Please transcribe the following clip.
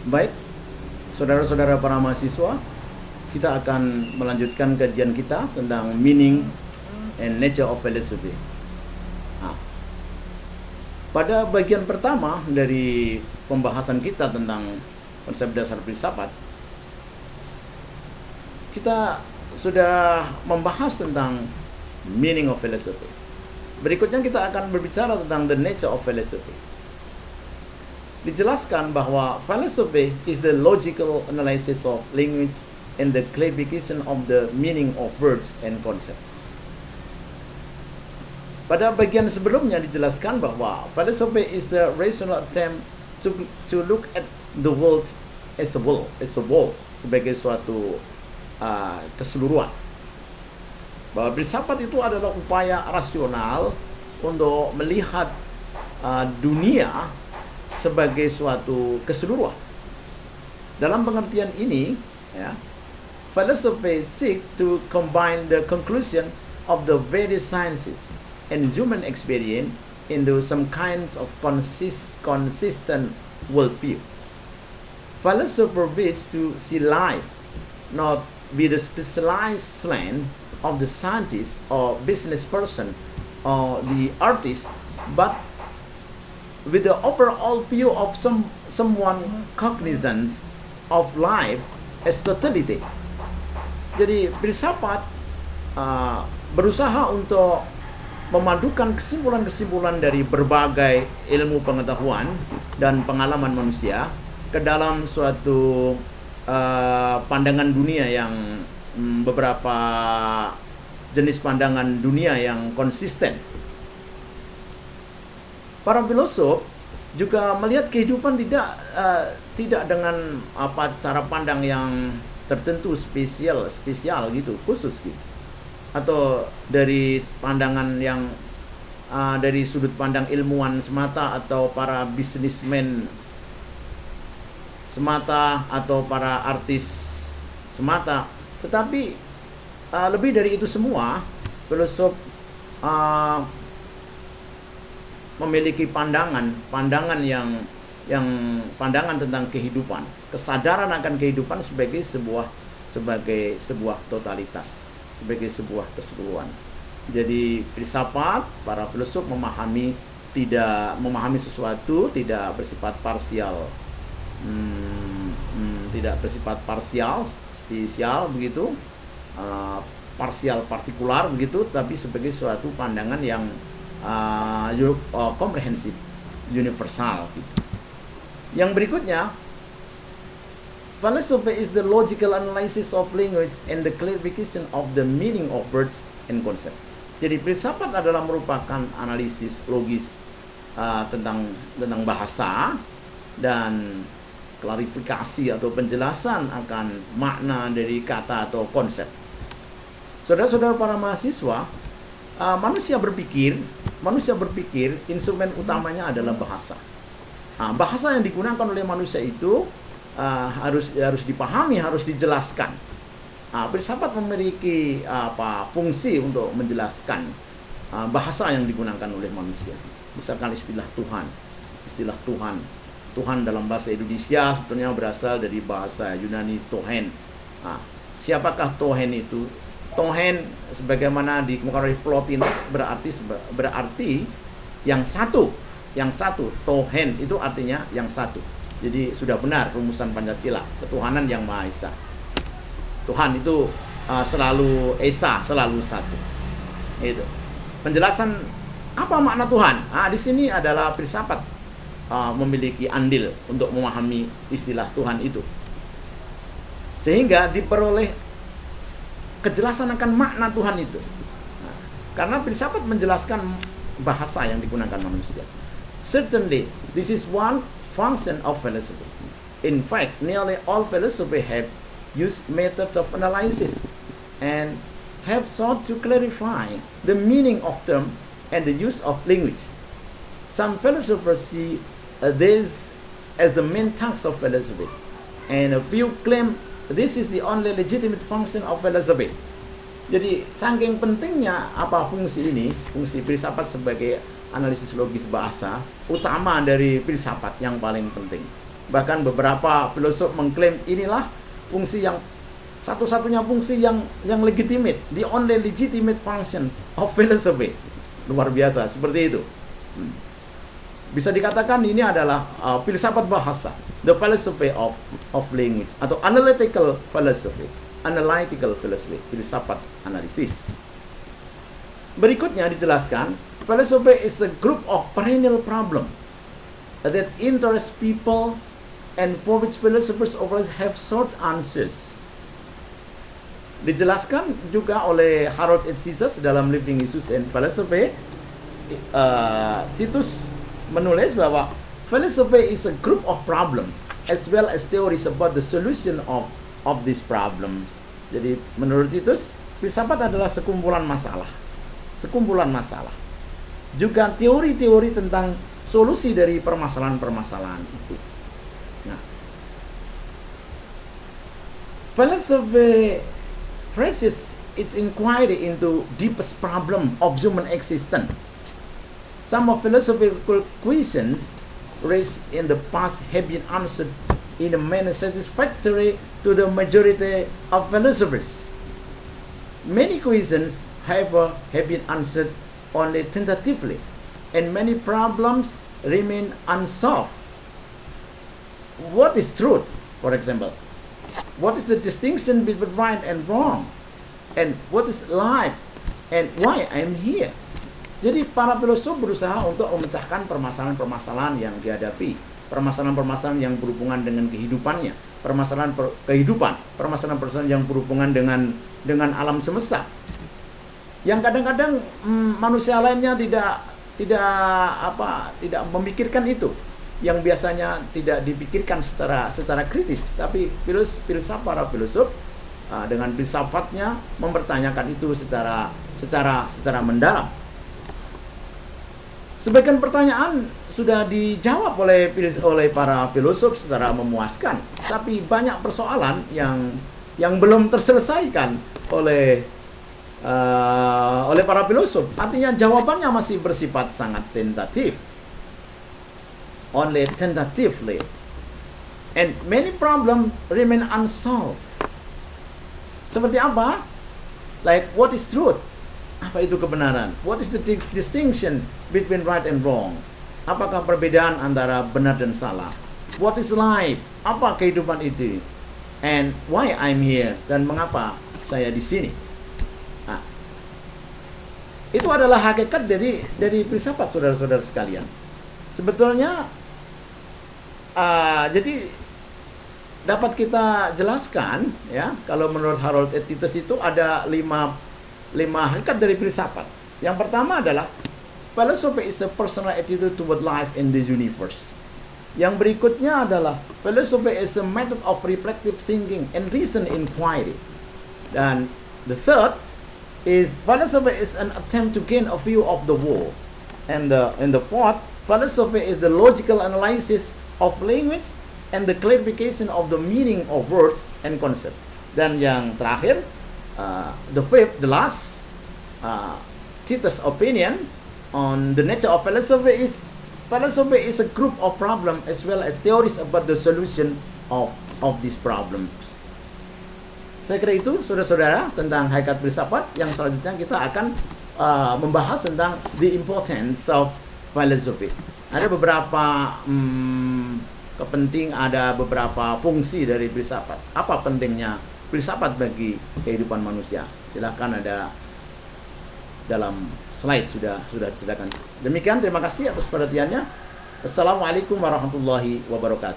Baik, saudara-saudara para mahasiswa, kita akan melanjutkan kajian kita tentang meaning and nature of philosophy. Nah, pada bagian pertama dari pembahasan kita tentang konsep dasar filsafat, kita sudah membahas tentang meaning of philosophy. Berikutnya kita akan berbicara tentang the nature of philosophy. Dijelaskan bahwa philosophy is the logical analysis of language and the clarification of the meaning of words and concepts. Pada bagian sebelumnya dijelaskan bahwa philosophy is a rational attempt to look at the world as a whole, sebagai suatu keseluruhan. Bahwa filsafat itu adalah upaya rasional untuk melihat dunia sebagai suatu keseluruhan. Dalam pengertian ini, ya, philosophy seek to combine the conclusion of the various sciences and human experience into some kinds of consistent worldview. Philosopher wish to see life not with the specialized slant of the scientist or business person or the artist, but with the overall view of someone cognizant of life as totality. Jadi filsafat berusaha untuk memadukan kesimpulan-kesimpulan dari berbagai ilmu pengetahuan dan pengalaman manusia ke dalam suatu pandangan dunia yang beberapa jenis pandangan dunia yang konsisten. Para filosof juga melihat kehidupan tidak dengan cara pandang yang tertentu spesial gitu, khusus gitu, atau dari pandangan yang dari sudut pandang ilmuwan semata atau para bisnismen semata atau para artis semata, tetapi lebih dari itu semua, filosof memiliki pandangan yang pandangan tentang kehidupan, kesadaran akan kehidupan sebagai sebuah totalitas, sebagai sebuah keseluruhan. Jadi filsafat, para filosof memahami sesuatu tidak bersifat parsial, spesial begitu, parsial partikular begitu, tapi sebagai suatu pandangan yang komprehensif, universal gitu. Yang berikutnya, philosophy is the logical analysis of language and the clarification of the meaning of words and concepts. Jadi filsafat adalah merupakan analisis logis tentang bahasa dan klarifikasi atau penjelasan akan makna dari kata atau konsep. Saudara-saudara para mahasiswa, manusia berpikir instrumen utamanya adalah bahasa. Bahasa yang digunakan oleh manusia itu harus dipahami, harus dijelaskan. Filsafat memiliki fungsi untuk menjelaskan bahasa yang digunakan oleh manusia. Misalkan istilah Tuhan dalam bahasa Indonesia sebetulnya berasal dari bahasa Yunani tohen. Siapakah tohen itu? Tohen sebagaimana dikemukakan oleh Plotinus berarti yang satu. Tohen itu artinya yang satu. Jadi sudah benar rumusan Pancasila, ketuhanan yang Maha Esa. Tuhan itu selalu esa, selalu satu. Itu. Penjelasan apa makna Tuhan? Di sini adalah filsafat memiliki andil untuk memahami istilah Tuhan itu, sehingga diperoleh kejelasan akan makna Tuhan itu. Karena filsafat menjelaskan bahasa yang digunakan manusia. Certainly, this is one function of philosophy. In fact, nearly all philosophy have used methods of analysis and have sought to clarify the meaning of terms and the use of language. Some philosophers see this as the main task of philosophy, and a few claim this is the only legitimate function of philosophy. Jadi saking pentingnya fungsi filsafat sebagai analisis logis bahasa, utama dari filsafat yang paling penting. Bahkan beberapa filosof mengklaim inilah fungsi yang satu-satunya fungsi yang legitimate, the only legitimate function of philosophy. Luar biasa, seperti itu. Bisa dikatakan ini adalah filsafat bahasa, the philosophy of language, atau analytical philosophy, filsafat analisis. Berikutnya dijelaskan, philosophy is a group of perennial problem that interest people and for which philosophers always have short answers. Dijelaskan juga oleh Harold Titus dalam Living Issues and Philosophy. Titus menulis bahwa philosophy is a group of problems as well as theories about the solution of these problems. Jadi menurut Titus, filsafat adalah sekumpulan masalah. Juga teori-teori tentang solusi dari permasalahan-permasalahan itu. Nah, philosophy phrases its inquiry into deepest problem of human existence. Some of philosophical questions raised in the past have been answered in a manner satisfactory to the majority of philosophers. Many questions, however, have been answered only tentatively, and many problems remain unsolved. What is truth, for example? What is the distinction between right and wrong? And what is life? And why I am here? Jadi para filosof berusaha untuk memecahkan permasalahan-permasalahan yang dihadapi, permasalahan-permasalahan yang berhubungan dengan kehidupannya, permasalahan-permasalahan yang berhubungan dengan alam semesta. Yang kadang-kadang manusia lainnya tidak memikirkan itu, yang biasanya tidak dipikirkan secara kritis, tapi para filosof dengan filsafatnya mempertanyakan itu secara mendalam. Sebagian pertanyaan sudah dijawab oleh para filosof secara memuaskan, tapi banyak persoalan yang belum terselesaikan oleh para filosof. Artinya jawabannya masih bersifat sangat tentatif, only tentatively, and many problems remain unsolved. Seperti apa? Like, what is truth? Apa itu kebenaran? What is the distinction between right and wrong? Apakah perbedaan antara benar dan salah? What is life? Apa kehidupan itu? And why I'm here? Dan mengapa saya di sini? Nah, itu adalah hakikat dari filsafat, saudara-saudara sekalian. Sebetulnya, jadi dapat kita jelaskan, ya, kalau menurut Harold Titus itu ada lima hakikat dari filsafat. Yang pertama adalah philosophy is a personal attitude toward life in the universe. Yang berikutnya adalah philosophy is a method of reflective thinking and reason inquiry. Dan the third is philosophy is an attempt to gain a view of the world. And the fourth, philosophy is the logical analysis of language and the clarification of the meaning of words and concepts. Dan yang terakhir, the last Titus' opinion on the nature of philosophy is a group of problems as well as theories about the solution of these problems. Saya kira itu, saudara-saudara, tentang hakikat filsafat. Yang selanjutnya kita akan membahas tentang the importance of philosophy. Ada beberapa ada beberapa fungsi dari filsafat. Apa pentingnya filsafat bagi kehidupan manusia? Silakan, ada dalam slide sudah diceritakan. Demikian, terima kasih atas perhatiannya. Assalamualaikum warahmatullahi wabarakatuh.